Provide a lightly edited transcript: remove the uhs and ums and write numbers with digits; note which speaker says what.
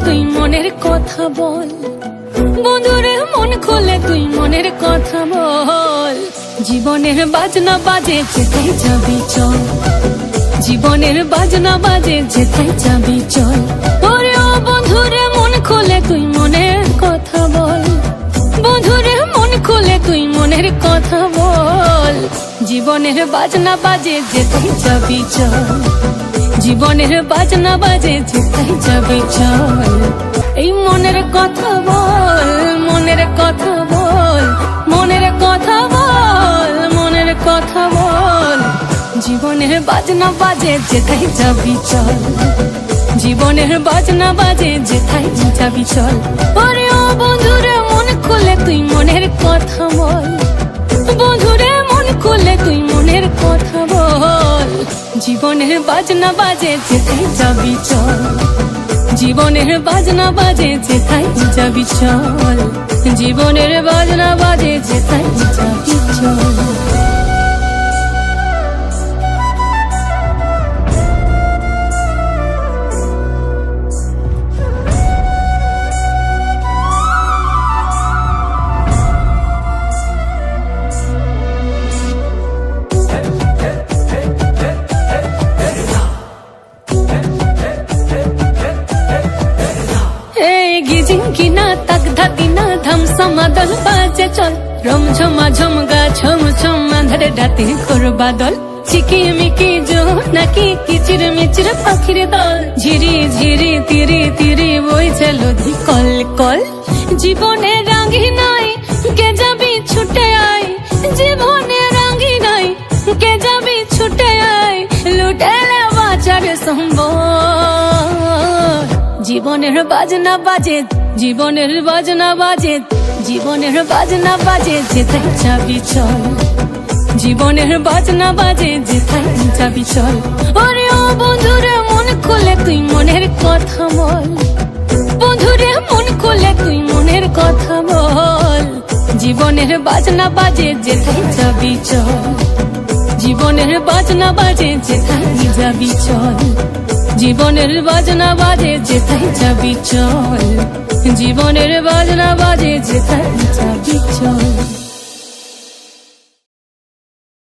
Speaker 1: তুই মনের কথা বল, বন্ধুরে মন খুলে তুই মনের কথা বল। জীবনের বাজনা বাজে যেথায় যাবি চল, জীবনের বাজনা বাজে যেথায় যাবি চল। ওরে ও বন্ধুরে মন খুলে তুই মনের কথা বল, বন্ধুরে মন খুলে তুই মনের কথা বল। জীবনের বাজনা বাজে যেথায় যাবি চল, জীবনের বাজনা বাজে যেথায় যাবি চল। এই মনের কথা বল, মনের কথা বল, মনের কথা বল, মনের কথা বল। জীবনের বাজনা বাজে যেথায় যাবি চল, জীবনের বাজনা বাজে যেথায় যাবি চল। ওরে ও বন্ধুরে মন খুলে তুই মনের কথা বল, বন্ধুরে মন খুলে তুই মনের কথা বল। জীবনের বাজনা বাজে যেথায় যাবি চল, জীবনের বাজনা বাজে যেথায় যাবি চল, জীবনের বাজনা বাজে যেথায় যাবি চল। কিনা তাক ধাকিনা ধামসামা দল বাজে চল, রমঝমা ঝমগা ছম ছম আঁধারে রাতে করবা দল। চিকিমিকি জো নাকি কিচির মিচির পাখির দল, ঝিরি ঝিরি তিরি তিরি বইছে নদী কল কল। জীবনে রাঙ্গি নাই কে যাবি ছুটে আয়, জীবনে রাঙ্গি নাই কে যাবি ছুটে আয়। লুটেলে বাঁচার সম্ভব, জীবনের বাজনা বাজে, জীবনের বাজনা বাজে, জীবনের বাজনা বাজে যেথায় যাবি চল, জীবনের বাজনা বাজে যেথায় যাবি চল। ওরে ও বন্ধুরে মন খুলে তুই মনের কথা বল, বন্ধুরে মন খুলে তুই মনের কথা বল। জীবনের বাজনা বাজে যেথায় যাবি চল, জীবনের বাজনা বাজে যেথায় যাবি চল, জীবনের বাজনা বাজে যেথায় যাবি চল, জীবনের বাজনা বাজে যেথায় যাবি চল।